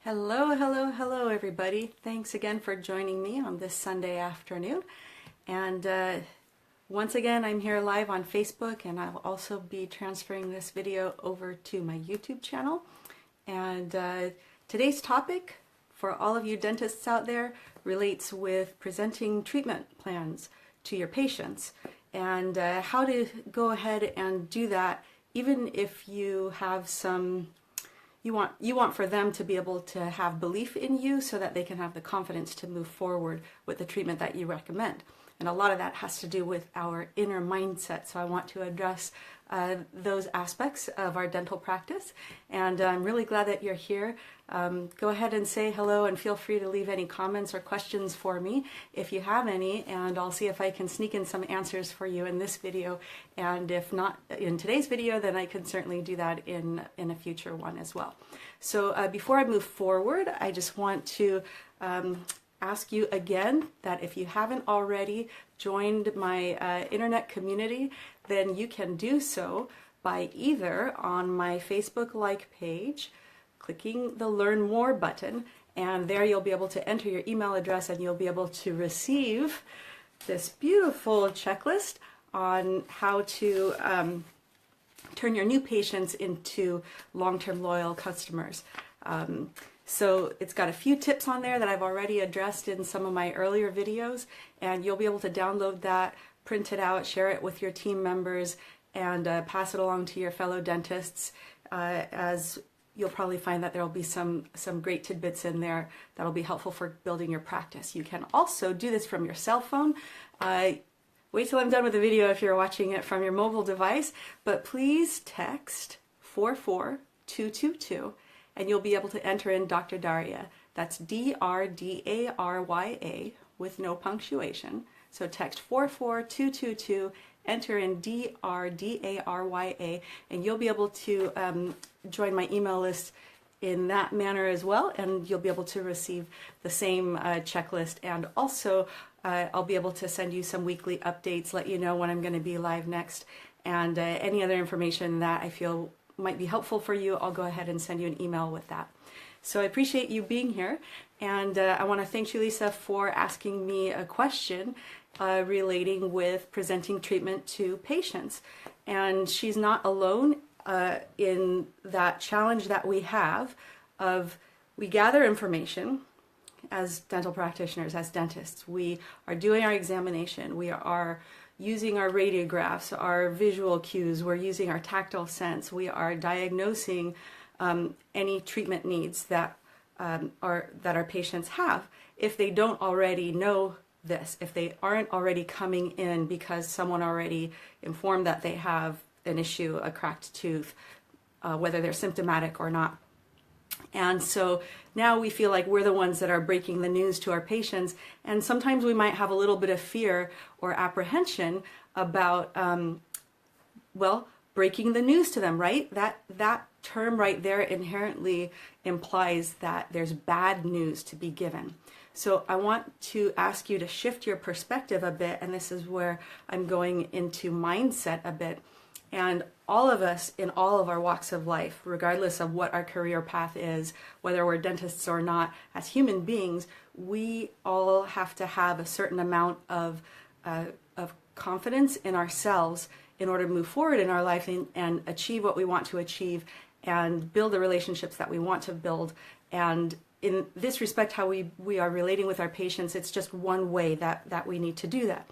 Hello, hello, hello, everybody. Thanks again for joining me on this Sunday afternoon. And once again, I'm here live on Facebook, and I'll also be transferring this video over to my YouTube channel. And today's topic, for all of you dentists out there, relates with presenting treatment plans to your patients and how to go ahead and do that, even if you have some you want for them to be able to have belief in you so that they can have the confidence to move forward with the treatment that you recommend. And a lot of that has to do with our inner mindset. So I want to address those aspects of our dental practice. And I'm really glad that you're here. Go ahead and say hello and feel free to leave any comments or questions for me if you have any, and I'll see if I can sneak in some answers for you in this video. And if not in today's video, then I can certainly do that in a future one as well. So before I move forward, I just want to ask you again that if you haven't already joined my internet community, then you can do so by either on my Facebook like page, clicking the Learn More button, and there you'll be able to enter your email address and you'll be able to receive this beautiful checklist on how to turn your new patients into long-term loyal customers. So it's got a few tips on there that I've already addressed in some of my earlier videos, and you'll be able to download that, print it out, share it with your team members, and pass it along to your fellow dentists, as you'll probably find that there will be some great tidbits in there that will be helpful for building your practice. You can also do this from your cell phone. Wait till I'm done with the video if you're watching it from your mobile device, but please text 44222 and you'll be able to enter in Dr. Darya. That's D-R-D-A-R-Y-A with no punctuation. So text 44222, enter in D-R-D-A-R-Y-A, and you'll be able to join my email list in that manner as well, and you'll be able to receive the same checklist. And also, I'll be able to send you some weekly updates, let you know when I'm going to be live next, and any other information that I feel might be helpful for you, I'll go ahead and send you an email with that. So I appreciate you being here, and I want to thank you, Lisa, for asking me a question relating with presenting treatment to patients. And she's not alone in that challenge that we have of we gather information as dental practitioners, as dentists. We are doing our examination, we are using our radiographs, our visual cues, we're using our tactile sense, we are diagnosing any treatment needs that our patients have. If they don't already know this, if they aren't already coming in because someone already informed that they have an issue, a cracked tooth, whether they're symptomatic or not. And so now we feel like we're the ones that are breaking the news to our patients, and sometimes we might have a little bit of fear or apprehension about, well, breaking the news to them, right? That term right there inherently implies that there's bad news to be given. So I want to ask you to shift your perspective a bit, and this is where I'm going into mindset a bit. And all of us in all of our walks of life, regardless of what our career path is, whether we're dentists or not, as human beings, we all have to have a certain amount of confidence in ourselves in order to move forward in our life and achieve what we want to achieve and build the relationships that we want to build. And in this respect, how we are relating with our patients, it's just one way that we need to do that.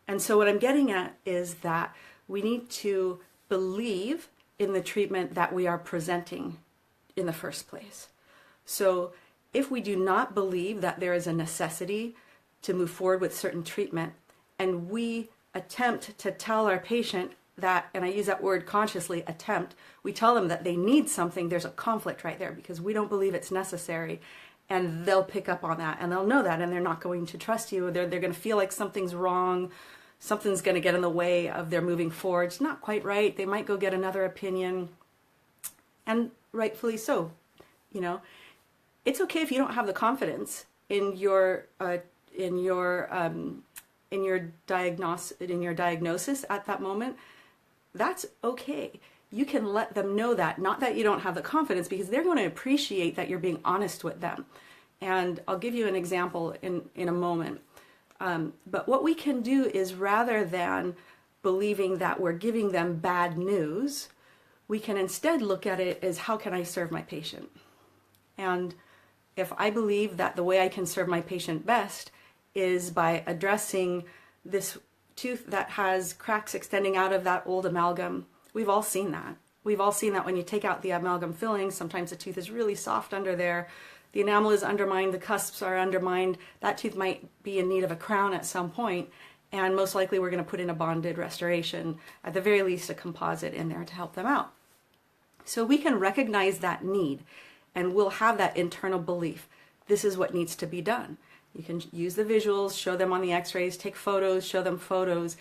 And so what I'm getting at is that we need to believe in the treatment that we are presenting in the first place. So if we do not believe that there is a necessity to move forward with certain treatment, and we attempt to tell our patient that, and I use that word consciously, attempt, we tell them that they need something, there's a conflict right there because we don't believe it's necessary, and they'll pick up on that and they'll know that, and they're not going to trust you. They're going to feel like something's wrong, something's going to get in the way of their moving forward. It's not quite right. They might go get another opinion, and rightfully so. You know, it's okay if you don't have the confidence in your diagnosis at that moment. That's okay. you can let them know that, not that you don't have the confidence, because they're going to appreciate that you're being honest with them. And I'll give you an example in a moment. But what we can do is, rather than believing that we're giving them bad news, we can instead look at it as, how can I serve my patient? And if I believe that the way I can serve my patient best is by addressing this tooth that has cracks extending out of that old amalgam, we've all seen that. We've all seen that when you take out the amalgam filling, sometimes the tooth is really soft under there. The enamel is undermined, the cusps are undermined. That tooth might be in need of a crown at some point, and most likely we're going to put in a bonded restoration, at the very least a composite in there to help them out. So we can recognize that need, and we'll have that internal belief. This is what needs to be done. You can use the visuals, show them on the x-rays, take photos, show them photos.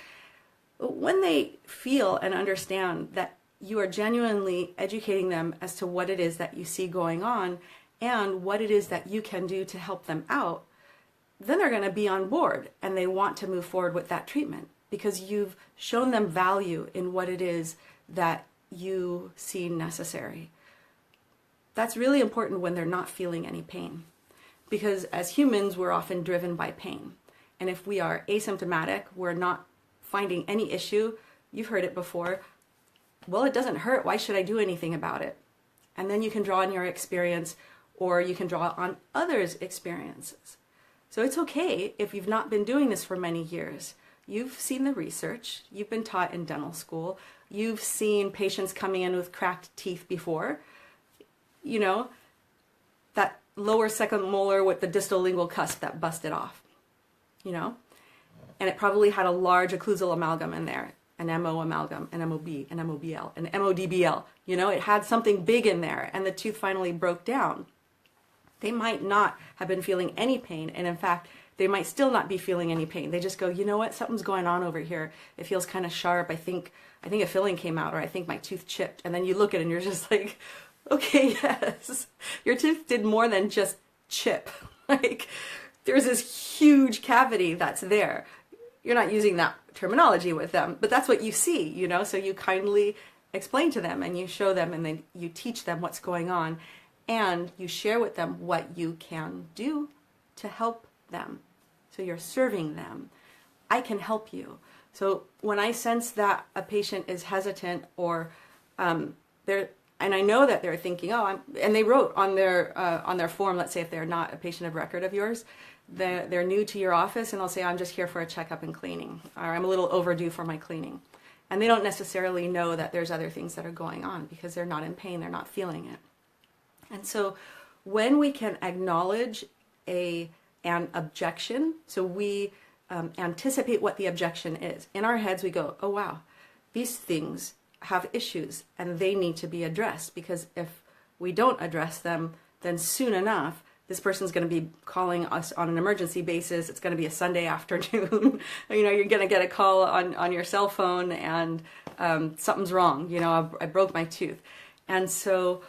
When they feel and understand that you are genuinely educating them as to what it is that you see going on and what it is that you can do to help them out, then they're going to be on board and they want to move forward with that treatment, because you've shown them value in what it is that you see necessary. That's really important when they're not feeling any pain, because as humans, we're often driven by pain. And if we are asymptomatic, we're not finding any issue, you've heard it before, well, it doesn't hurt, why should I do anything about it? And then you can draw on your experience, or you can draw on others' experiences. So it's okay if you've not been doing this for many years. You've seen the research, you've been taught in dental school, you've seen patients coming in with cracked teeth before. You know, that lower second molar with the distal lingual cusp that busted off, you know? And it probably had a large occlusal amalgam in there, an MO amalgam, an MOB, an MOBL, an MODBL. You know, it had something big in there, and the tooth finally broke down. They might not have been feeling any pain, and in fact, they might still not be feeling any pain. They just go, you know what, something's going on over here. It feels kind of sharp. I think a filling came out, or I think my tooth chipped. And then you look at it and you're just like, okay, yes, your tooth did more than just chip. Like, there's this huge cavity that's there. You're not using that terminology with them, but that's what you see, you know? So you kindly explain to them and you show them, and then you teach them what's going on, and you share with them what you can do to help them. So you're serving them. I can help you. So when I sense that a patient is hesitant, or they're, and I know that they're thinking, oh, and they wrote on their form, let's say if they're not a patient of record of yours, they're new to your office, and they'll say, I'm just here for a checkup and cleaning, or I'm a little overdue for my cleaning. And they don't necessarily know that there's other things that are going on, because they're not in pain, they're not feeling it. And so when we can acknowledge an objection, so we anticipate what the objection is. In our heads we go, oh wow, these things have issues and they need to be addressed, because if we don't address them, then soon enough this person's going to be calling us on an emergency basis. It's going to be a Sunday afternoon. You know, you're going to get a call on your cell phone, and something's wrong. You know, I broke my tooth. And so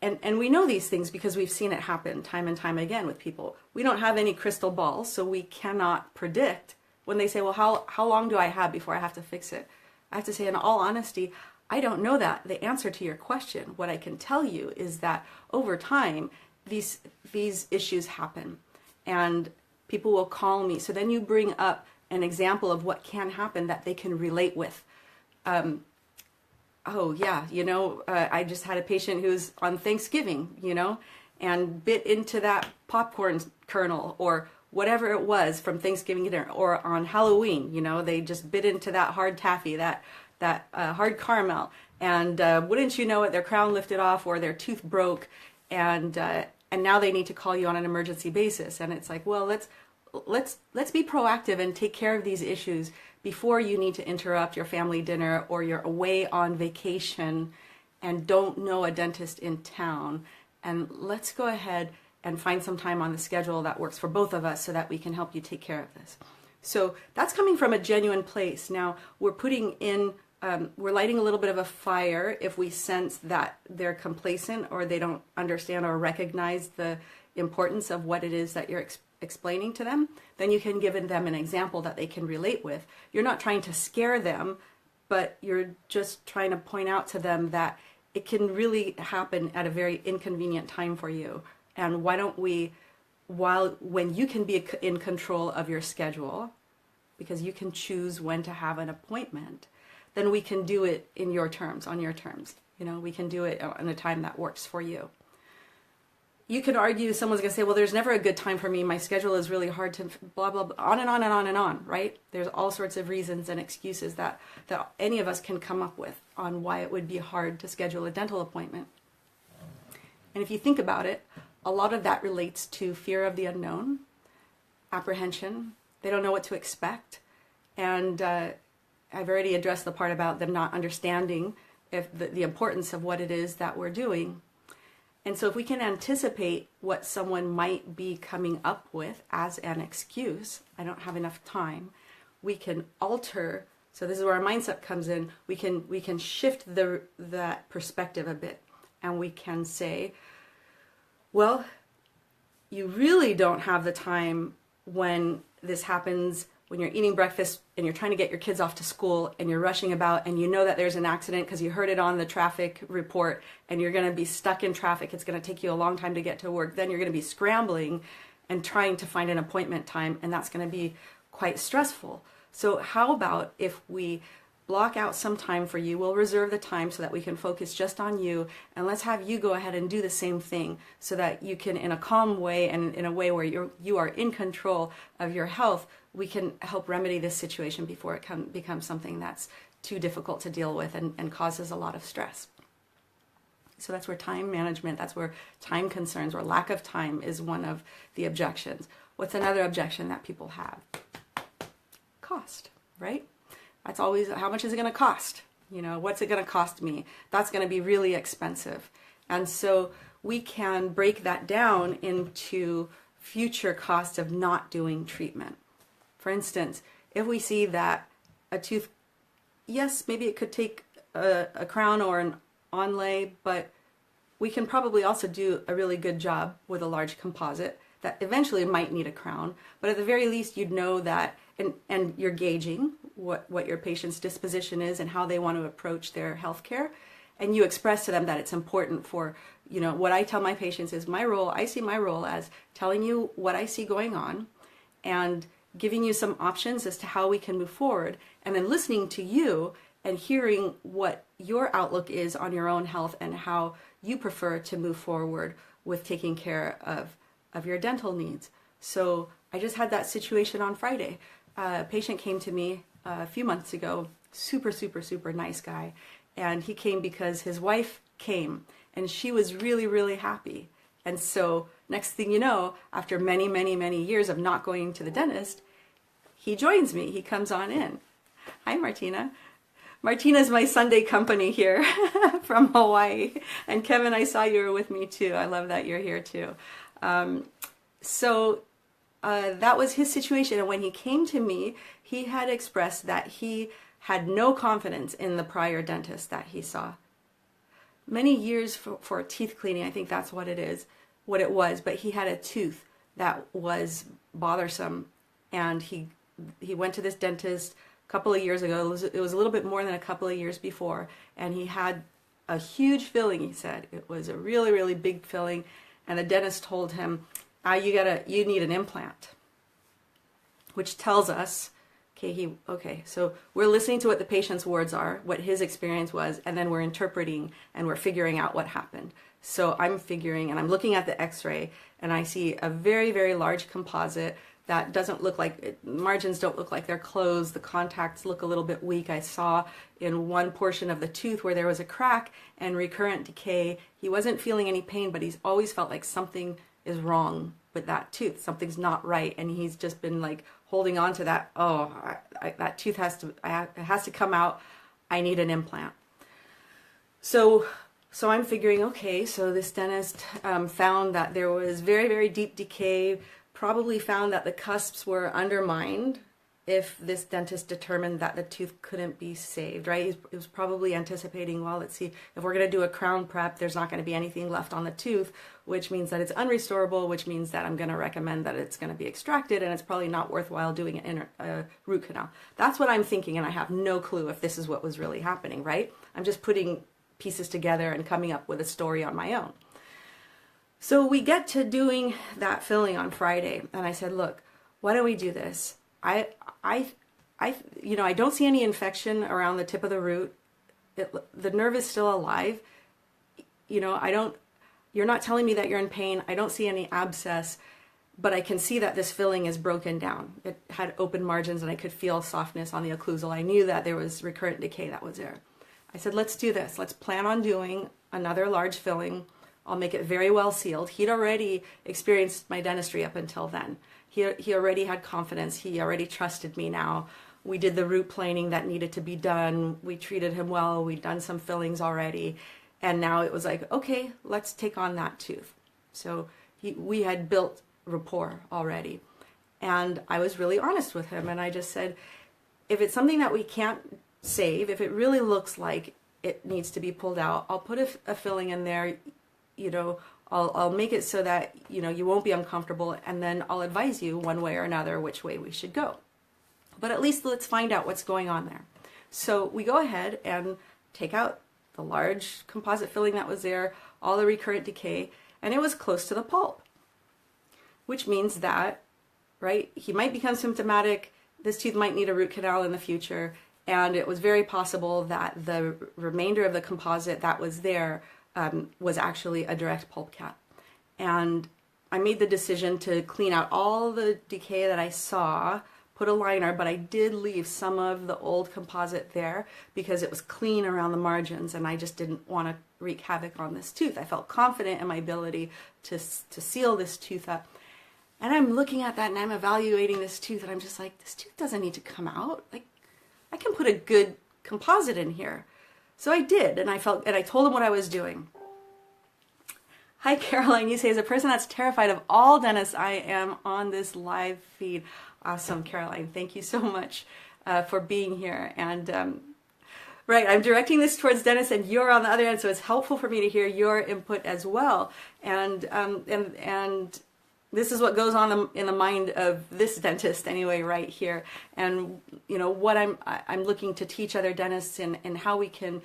and we know these things because we've seen it happen time and time again with people. We don't have any crystal balls, so we cannot predict when they say, well, how long do I have before I have to fix it? I have to say, in all honesty, I don't know the answer to your question. What I can tell you is that over time, these issues happen, and people will call me. So then you bring up an example of what can happen that they can relate with. Oh yeah, you know, I just had a patient who's on Thanksgiving, you know, and bit into that popcorn kernel or whatever it was from Thanksgiving dinner, or on Halloween, you know, they just bit into that hard taffy, that hard caramel, and wouldn't you know it, their crown lifted off or their tooth broke, and now they need to call you on an emergency basis. And it's like, well, let's be proactive and take care of these issues before you need to interrupt your family dinner, or you're away on vacation and don't know a dentist in town. And let's go ahead and find some time on the schedule that works for both of us so that we can help you take care of this. So that's coming from a genuine place. Now we're putting in, we're lighting a little bit of a fire if we sense that they're complacent, or they don't understand or recognize the importance of what it is that you're explaining to them. Then you can give them an example that they can relate with. You're not trying to scare them but you're just trying to point out to them that it can really happen at a very inconvenient time for you. And why don't we, when you can be in control of your schedule, because you can choose when to have an appointment, then we can do it in your terms, on your terms. We can do it in a time that works for you. You could argue, someone's going to say, well, there's never a good time for me. My schedule is really hard to blah, blah, blah, on and on and on and on, right? There's all sorts of reasons and excuses that any of us can come up with on why it would be hard to schedule a dental appointment. And if you think about it, a lot of that relates to fear of the unknown, apprehension. They don't know what to expect. And I've already addressed the part about them not understanding the importance of what it is that we're doing. And so if we can anticipate what someone might be coming up with as an excuse, I don't have enough time, we can alter. So this is where our mindset comes in. We can shift that perspective a bit, and we can say, well, you really don't have the time when this happens, when you're eating breakfast and you're trying to get your kids off to school and you're rushing about and you know that there's an accident because you heard it on the traffic report and you're going to be stuck in traffic. It's going to take you a long time to get to work. Then you're going to be scrambling and trying to find an appointment time, and that's going to be quite stressful. So how about if we block out some time for you? We'll reserve the time so that we can focus just on you, and let's have you go ahead and do the same thing so that you can, in a calm way and in a way where you are in control of your health, we can help remedy this situation before it becomes something that's too difficult to deal with and causes a lot of stress. So that's where time management, that's where time concerns or lack of time is one of the objections. What's another objection that people have? Cost, right? That's always, how much is it going to cost? What's it going to cost me? That's going to be really expensive. And so we can break that down into future costs of not doing treatment. For instance, if we see that a tooth, yes, maybe it could take a crown or an onlay, but we can probably also do a really good job with a large composite that eventually might need a crown. But at the very least, you'd know that, and you're gauging what your patient's disposition is and how they want to approach their health care. And you express to them that it's important for, what I tell my patients is I see my role as telling you what I see going on and giving you some options as to how we can move forward, and then listening to you and hearing what your outlook is on your own health and how you prefer to move forward with taking care of your dental needs. So I just had that situation on Friday. A patient came to me a few months ago, super, super, super nice guy. And he came because his wife came and she was really, really happy. And so next thing you know, after many, many, many years of not going to the dentist, he joins me. He comes on in. Hi, Martina. Martina's my Sunday company here from Hawaii. And Kevin, I saw you were with me too. I love that you're here too. So that was his situation. And when he came to me, he had expressed that he had no confidence in the prior dentist that he saw. Many years for teeth cleaning, I think that's what it was, but he had a tooth that was bothersome, and he went to this dentist a couple of years ago. It was a little bit more than a couple of years before, and he had a huge filling, he said. It was a really, really big filling, and the dentist told him, you need an implant, which tells us, so we're listening to what the patient's words are, what his experience was, and then we're interpreting and we're figuring out what happened. So I'm figuring, and I'm looking at the x-ray, and I see a very, very large composite that doesn't look like, margins don't look like they're closed, the contacts look a little bit weak. I saw in one portion of the tooth where there was a crack and recurrent decay. He wasn't feeling any pain, but he's always felt like something is wrong with that tooth, something's not right, and he's just been like holding on to that. That tooth has to come out. I need an implant. So I'm figuring, okay, so this dentist found that there was very, very deep decay, probably found that the cusps were undermined, if this dentist determined that the tooth couldn't be saved, right? He was probably anticipating, well, let's see, if we're going to do a crown prep, there's not going to be anything left on the tooth, which means that it's unrestorable, which means that I'm going to recommend that it's going to be extracted, and it's probably not worthwhile doing a root canal. That's what I'm thinking, and I have no clue if this is what was really happening, right? I'm just putting pieces together and coming up with a story on my own. So we get to doing that filling on Friday, and I said, look, why don't we do this? I don't see any infection around the tip of the root. The nerve is still alive. You're not telling me that you're in pain. I don't see any abscess, but I can see that this filling is broken down. It had open margins and I could feel softness on the occlusal. I knew that there was recurrent decay that was there. I said, let's do this. Let's plan on doing another large filling. I'll make it very well sealed. He'd already experienced my dentistry up until then. He already had confidence. He already trusted me now. We did the root planing that needed to be done. We treated him well. We'd done some fillings already. And now it was like, okay, let's take on that tooth. So we had built rapport already. And I was really honest with him. And I just said, if it's something that we can't save, if it really looks like it needs to be pulled out, I'll put a filling in there, I'll make it so that, you won't be uncomfortable, and then I'll advise you one way or another which way we should go. But at least let's find out what's going on there. So we go ahead and take out the large composite filling that was there, all the recurrent decay, and it was close to the pulp, which means that, right, he might become symptomatic, this tooth might need a root canal in the future, and it was very possible that the remainder of the composite that was there was actually a direct pulp cap. And I made the decision to clean out all the decay that I saw, put a liner, but I did leave some of the old composite there because it was clean around the margins and I just didn't want to wreak havoc on this tooth. I felt confident in my ability to seal this tooth up. And I'm looking at that and I'm evaluating this tooth and I'm just like, this tooth doesn't need to come out. Like, I can put a good composite in here. So I did, and I told him what I was doing. Hi, Caroline. You say, as a person that's terrified of all dentists, I am on this live feed. Awesome, Caroline. Thank you so much for being here. And right, I'm directing this towards dentists, and you're on the other end, so it's helpful for me to hear your input as well. And this is what goes on in the mind of this dentist anyway, right here. And what I'm looking to teach other dentists in how we can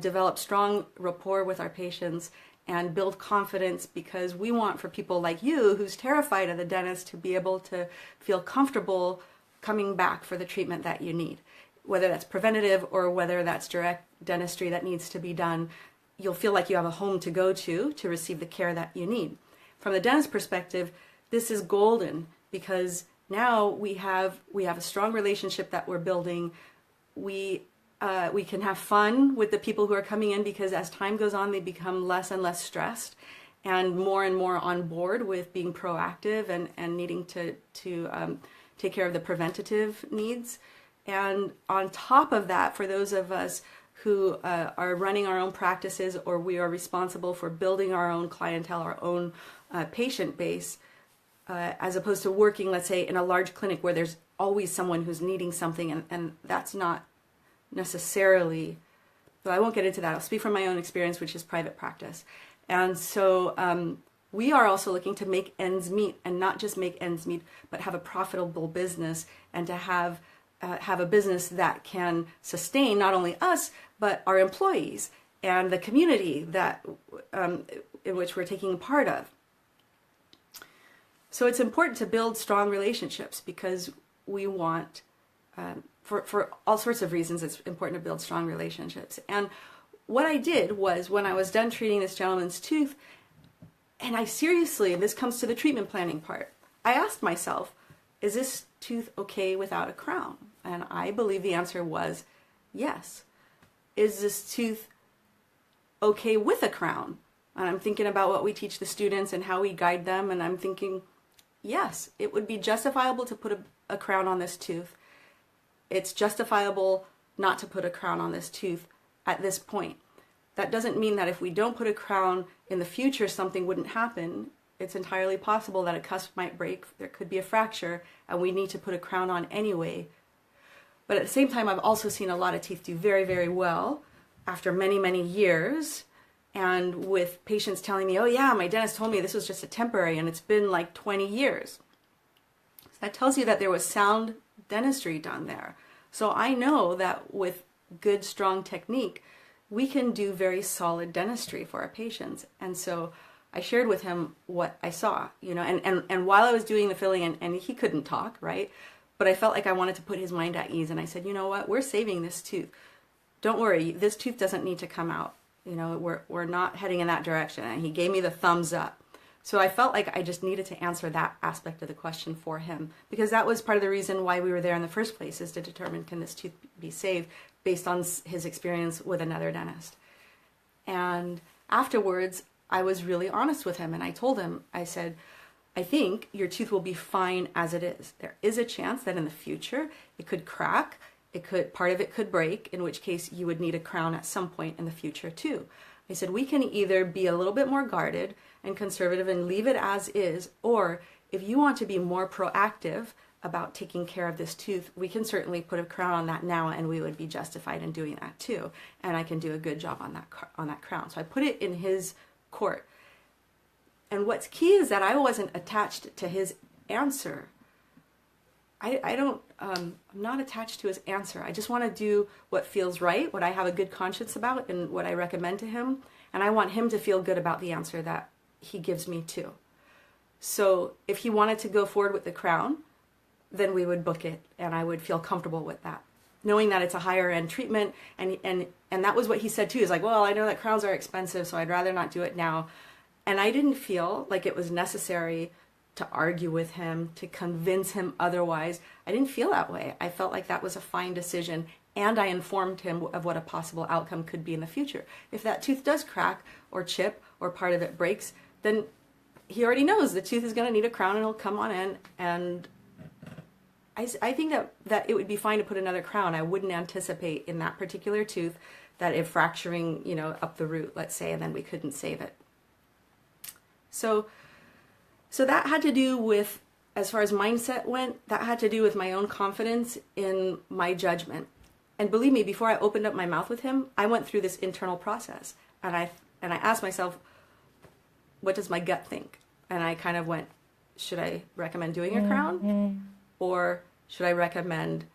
develop strong rapport with our patients and build confidence, because we want for people like you who's terrified of the dentist to be able to feel comfortable coming back for the treatment that you need. Whether that's preventative or whether that's direct dentistry that needs to be done, you'll feel like you have a home to go to receive the care that you need. From the dentist perspective, this is golden because now we have a strong relationship that we're building. We can have fun with the people who are coming in because as time goes on, they become less and less stressed and more on board with being proactive and needing to take care of the preventative needs. And on top of that, for those of us who are running our own practices or we are responsible for building our own clientele, our own patient base, as opposed to working, let's say, in a large clinic where there's always someone who's needing something, and that's not necessarily, but I won't get into that. I'll speak from my own experience, which is private practice. And so we are also looking to make ends meet, and not just make ends meet, but have a profitable business and to have a business that can sustain not only us, but our employees and the community that in which we're taking part of. So it's important to build strong relationships because we want, for all sorts of reasons, it's important to build strong relationships. And what I did was, when I was done treating this gentleman's tooth, and I seriously, and this comes to the treatment planning part, I asked myself, is this tooth okay without a crown? And I believe the answer was yes. Is this tooth okay with a crown? And I'm thinking about what we teach the students and how we guide them, and I'm thinking, yes, it would be justifiable to put a crown on this tooth. It's justifiable not to put a crown on this tooth at this point. That doesn't mean that if we don't put a crown in the future, something wouldn't happen. It's entirely possible that a cusp might break, there could be a fracture, and we need to put a crown on anyway But at the same time, I've also seen a lot of teeth do very, very well after many, many years. And with patients telling me, oh yeah, my dentist told me this was just a temporary and it's been like 20 years. So that tells you that there was sound dentistry done there. So I know that with good, strong technique, we can do very solid dentistry for our patients. And so I shared with him what I saw, you know, and while I was doing the filling, and he couldn't talk, right? But I felt like I wanted to put his mind at ease. And I said, you know what, we're saving this tooth. Don't worry, this tooth doesn't need to come out. You know, we're not heading in that direction. And he gave me the thumbs up. So I felt like I just needed to answer that aspect of the question for him, because that was part of the reason why we were there in the first place, is to determine, can this tooth be saved based on his experience with another dentist. And afterwards, I was really honest with him, and I told him, I said, I think your tooth will be fine as it is. There is a chance that in the future it could crack, part of it could break, in which case you would need a crown at some point in the future too. I said, we can either be a little bit more guarded and conservative and leave it as is, or if you want to be more proactive about taking care of this tooth, we can certainly put a crown on that now, and we would be justified in doing that too. And I can do a good job on that crown. So I put it in his court. And what's key is that I wasn't attached to his answer. I'm not attached to his answer. I just want to do what feels right, what I have a good conscience about, and what I recommend to him. And I want him to feel good about the answer that he gives me too. So if he wanted to go forward with the crown, then we would book it, and I would feel comfortable with that, knowing that it's a higher end treatment. And that was what he said too. He's like, well, I know that crowns are expensive, so I'd rather not do it now. And I didn't feel like it was necessary to argue with him, to convince him otherwise. I didn't feel that way. I felt like that was a fine decision, and I informed him of what a possible outcome could be in the future. If that tooth does crack or chip or part of it breaks, then he already knows the tooth is going to need a crown, and it'll come on in. And I think that it would be fine to put another crown. I wouldn't anticipate in that particular tooth that it fracturing, you know, up the root, let's say, and then we couldn't save it. So that had to do with, as far as mindset went, that had to do with my own confidence in my judgment. And believe me, before I opened up my mouth with him, I went through this internal process. And I asked myself, what does my gut think? And I kind of went, should I recommend doing a crown? Or should I recommend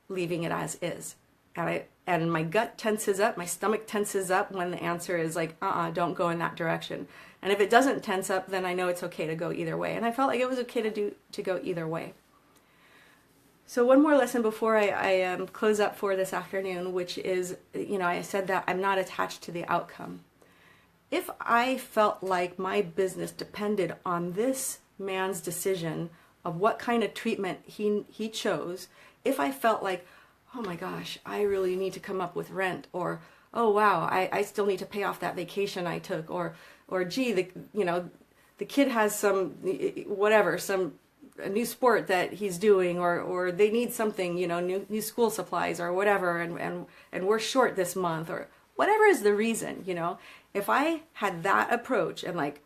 leaving it as is? And my gut tenses up, my stomach tenses up when the answer is like, don't go in that direction. And if it doesn't tense up, then I know it's okay to go either way. And I felt like it was okay to go either way. So one more lesson before I close up for this afternoon, which is, you know, I said that I'm not attached to the outcome. If I felt like my business depended on this man's decision of what kind of treatment he chose, if I felt like, oh my gosh, I really need to come up with rent, or oh wow, I still need to pay off that vacation I took, or gee, the kid has some whatever, a new sport that he's doing, or they need something, you know, new school supplies or whatever, and we're short this month, or whatever is the reason, you know. If I had that approach and like,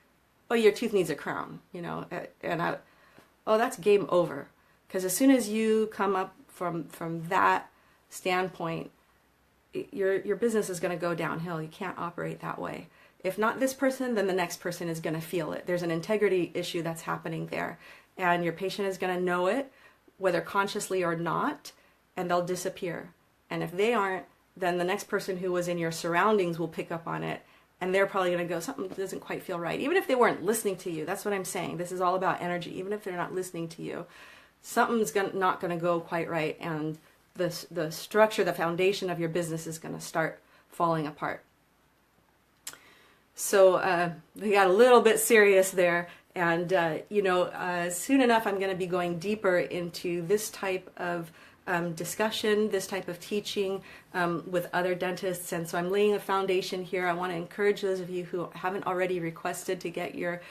oh, your tooth needs a crown, you know, and that's game over. Because as soon as you come up from that standpoint, your business is going to go downhill. You can't operate that way. If not this person, then the next person is going to feel it. There's an integrity issue that's happening there. And your patient is going to know it, whether consciously or not, and they'll disappear. And if they aren't, then the next person who was in your surroundings will pick up on it. And they're probably going to go, something doesn't quite feel right. Even if they weren't listening to you, that's what I'm saying. This is all about energy. Even if they're not listening to you, something's not going to go quite right. And the structure, the foundation of your business is going to start falling apart. So we got a little bit serious there. And, soon enough, I'm going to be going deeper into this type of discussion, this type of teaching with other dentists. And so I'm laying a foundation here. I want to encourage those of you who haven't already requested to get your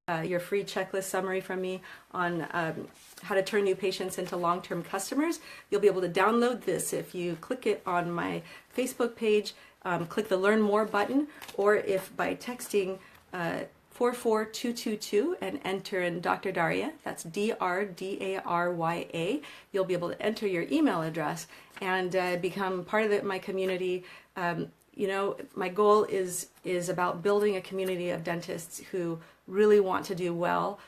free checklist summary from me on how to turn new patients into long-term customers. You'll be able to download this if you click it on my Facebook page, click the Learn More button, or if by texting 44222 and enter in Dr. Darya. That's DRDARYA. You'll be able to enter your email address and become part of my community. My goal is about building a community of dentists who really want to do well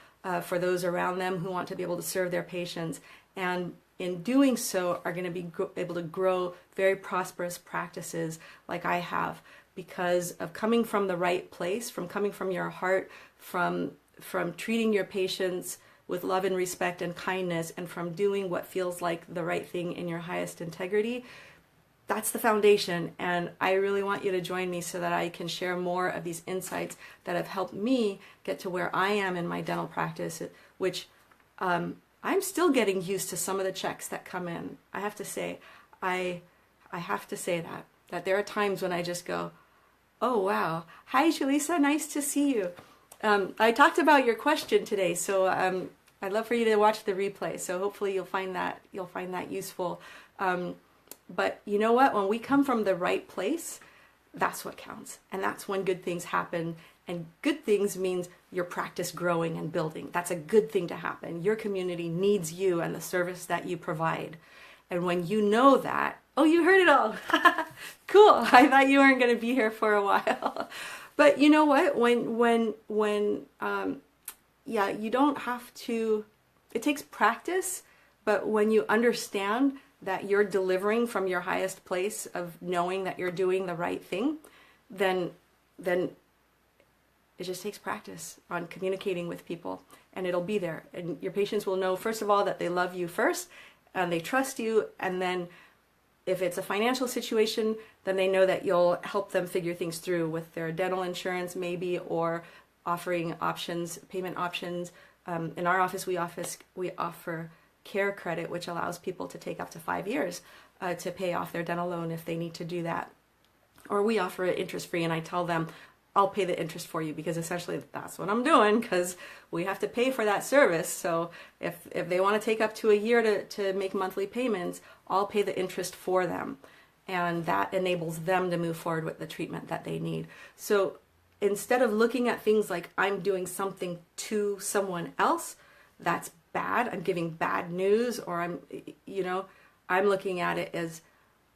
for those around them, who want to be able to serve their patients, and in doing so are going to be able to grow very prosperous practices like I have, because of coming from the right place, from coming from your heart, from treating your patients with love and respect and kindness, and from doing what feels like the right thing in your highest integrity. That's the foundation, and I really want you to join me so that I can share more of these insights that have helped me get to where I am in my dental practice, which I'm still getting used to some of the checks that come in. I have to say, I have to say that there are times when I just go, oh wow, hi Shalisa, nice to see you. I talked about your question today, so I'd love for you to watch the replay. So hopefully you'll find that useful. But you know what? When we come from the right place, that's what counts. And that's when good things happen. And good things means your practice growing and building. That's a good thing to happen. Your community needs you and the service that you provide. And when you know that, oh, you heard it all. Cool. I thought you weren't going to be here for a while. But you know what? When you don't have to, it takes practice, but when you understand that you're delivering from your highest place of knowing that you're doing the right thing, then it just takes practice on communicating with people, and it'll be there. And your patients will know, first of all, that they love you first, and they trust you, and then if it's a financial situation, then they know that you'll help them figure things through with their dental insurance maybe, or offering options, payment options. In our office, we offer care credit, which allows people to take up to 5 years to pay off their dental loan if they need to do that. Or we offer it interest-free, and I tell them, I'll pay the interest for you, because essentially that's what I'm doing, because we have to pay for that service. So if they want to take up to a year to make monthly payments, I'll pay the interest for them. And that enables them to move forward with the treatment that they need. So instead of looking at things like I'm doing something to someone else, that's bad, I'm giving bad news, or I'm looking at it as,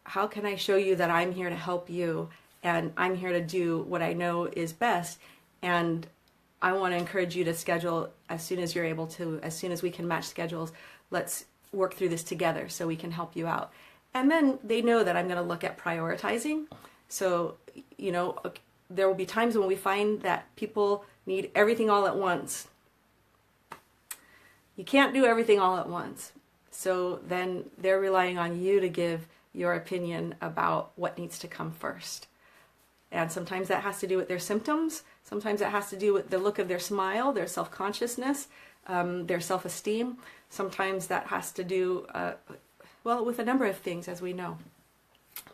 how can I show you that I'm here to help you, and I'm here to do what I know is best, and I want to encourage you to schedule as soon as you're able to, as soon as we can match schedules. Let's work through this together so we can help you out. And then they know that I'm going to look at prioritizing. So, there will be times when we find that people need everything all at once. You can't do everything all at once. So then they're relying on you to give your opinion about what needs to come first. And sometimes that has to do with their symptoms. Sometimes it has to do with the look of their smile, their self-consciousness, their self-esteem. Sometimes that has to do, with a number of things, as we know.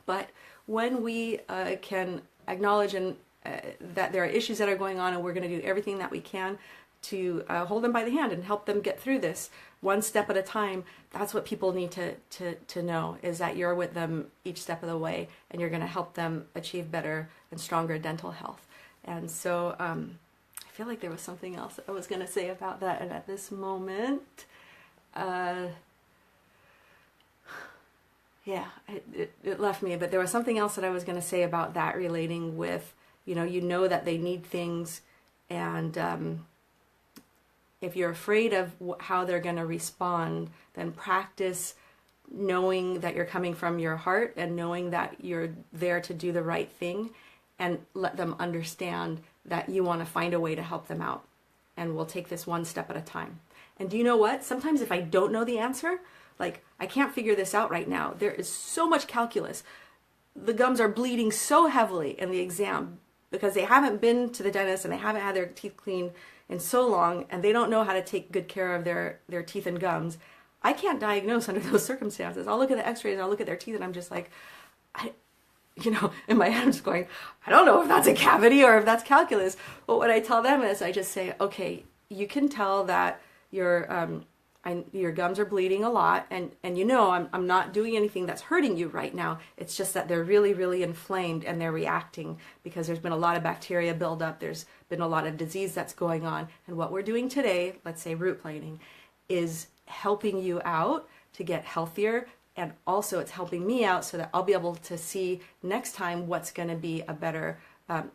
But when we can acknowledge that there are issues that are going on, and we're going to do everything that we can to hold them by the hand and help them get through this one step at a time, that's what people need to know, is that you're with them each step of the way, and you're going to help them achieve better and stronger dental health. And so I feel like there was something else I was going to say about that, and at this moment, it left me, but there was something else that I was going to say about that, relating with, that they need things, and if you're afraid of how they're going to respond, then practice knowing that you're coming from your heart, and knowing that you're there to do the right thing, and let them understand that you want to find a way to help them out. And we'll take this one step at a time. And do you know what? Sometimes if I don't know the answer, like I can't figure this out right now, there is so much calculus. The gums are bleeding so heavily in the exam because they haven't been to the dentist and they haven't had their teeth cleaned in so long, and they don't know how to take good care of their teeth and gums. I can't diagnose under those circumstances. I'll look at the x-rays, I'll look at their teeth, and I'm just like, in my head I'm just going, I don't know if that's a cavity or if that's calculus. But what I tell them is, I just say, okay, you can tell that your your gums are bleeding a lot, and you know I'm not doing anything that's hurting you right now. It's just that they're really, really inflamed and they're reacting because there's been a lot of bacteria buildup. There's been a lot of disease that's going on. And what we're doing today, let's say root planing, is helping you out to get healthier. And also it's helping me out so that I'll be able to see next time what's going to be a better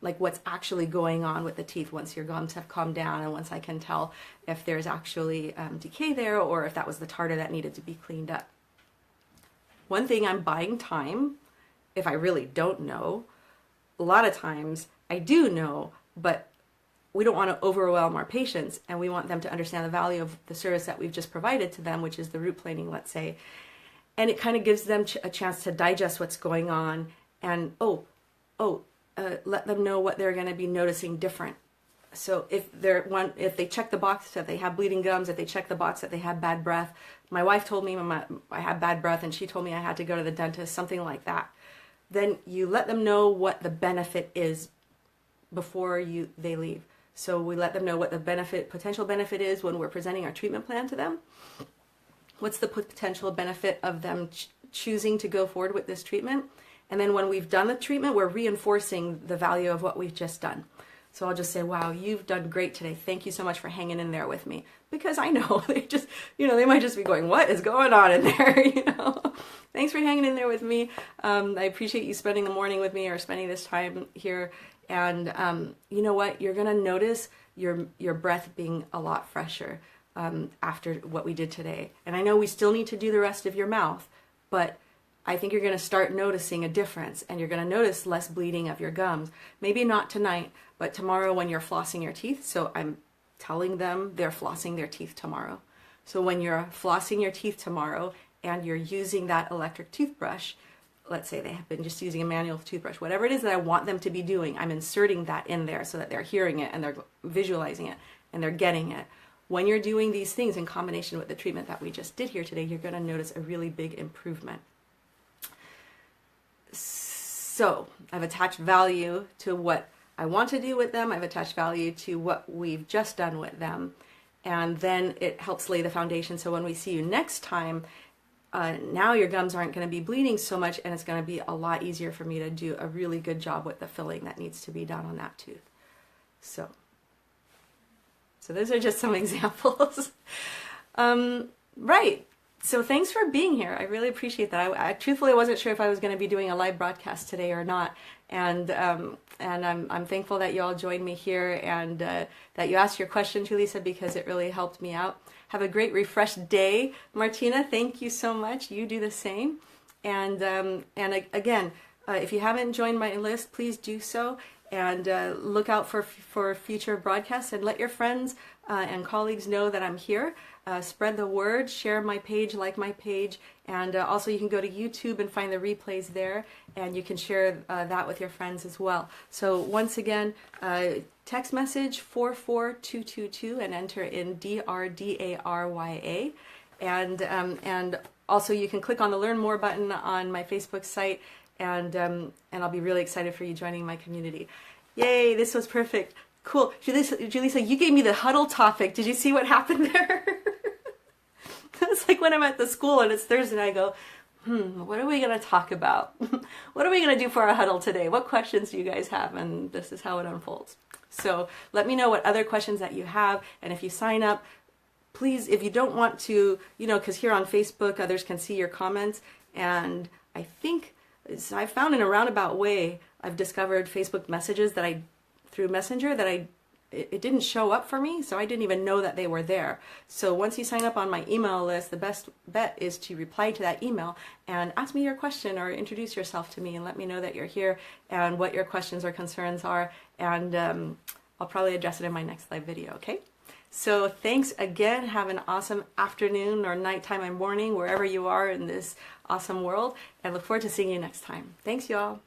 like what's actually going on with the teeth once your gums have calmed down, and once I can tell if there's actually decay there or if that was the tartar that needed to be cleaned up. One thing, I'm buying time if I really don't know. A lot of times I do know, but we don't want to overwhelm our patients, and we want them to understand the value of the service that we've just provided to them, which is the root planing, let's say. And it kind of gives them a chance to digest what's going on and, let them know what they're going to be noticing different. So if they check the box that they have bleeding gums, if they check the box that they have bad breath, my wife told me I had bad breath and she told me I had to go to the dentist, something like that. Then you let them know what the benefit is before they leave. So we let them know what the potential benefit is when we're presenting our treatment plan to them. What's the potential benefit of them choosing to go forward with this treatment? And then when we've done the treatment, we're reinforcing the value of what we've just done. So I'll just say, wow, you've done great today. Thank you so much for hanging in there with me. Because I know they might just be going, what is going on in there? Thanks for hanging in there with me. I appreciate you spending the morning with me or spending this time here. And you know what? You're going to notice your breath being a lot fresher after what we did today. And I know we still need to do the rest of your mouth, but I think you're going to start noticing a difference, and you're going to notice less bleeding of your gums. Maybe not tonight, but tomorrow when you're flossing your teeth. So I'm telling them they're flossing their teeth tomorrow. So when you're flossing your teeth tomorrow and you're using that electric toothbrush, let's say they have been just using a manual toothbrush, whatever it is that I want them to be doing, I'm inserting that in there so that they're hearing it and they're visualizing it and they're getting it. When you're doing these things in combination with the treatment that we just did here today, you're going to notice a really big improvement. So I've attached value to what I want to do with them. I've attached value to what we've just done with them. And then it helps lay the foundation. So when we see you next time, now your gums aren't going to be bleeding so much, and it's going to be a lot easier for me to do a really good job with the filling that needs to be done on that tooth. So those are just some examples. Right. So thanks for being here. I really appreciate that. I truthfully wasn't sure if I was going to be doing a live broadcast today or not, and I'm thankful that you all joined me here and that you asked your question, Julissa, because it really helped me out. Have a great refreshed day, Martina. Thank you so much. You do the same. And again, if you haven't joined my list, please do so. And look out for future broadcasts, and let your friends and colleagues know that I'm here. Spread the word, share my page, like my page, and also you can go to YouTube and find the replays there, and you can share that with your friends as well. So once again, text message 44222 and enter in DRDARYA, and also you can click on the Learn More button on my Facebook site, and I'll be really excited for you joining my community. Yay, this was perfect. Cool. Julissa, you gave me the huddle topic. Did you see what happened there? It's like when I'm at the school and it's Thursday and I go, what are we going to talk about? What are we going to do for our huddle today? What questions do you guys have? And this is how it unfolds. So let me know what other questions that you have. And if you sign up, please, if you don't want to, because here on Facebook, others can see your comments. And I think I found in a roundabout way, I've discovered Facebook messages that through Messenger that it didn't show up for me, so I didn't even know that they were there. So once you sign up on my email list, the best bet is to reply to that email and ask me your question or introduce yourself to me and let me know that you're here and what your questions or concerns are, and I'll probably address it in my next live video, okay? So thanks again. Have an awesome afternoon or nighttime or morning, wherever you are in this awesome world, and look forward to seeing you next time. Thanks, y'all.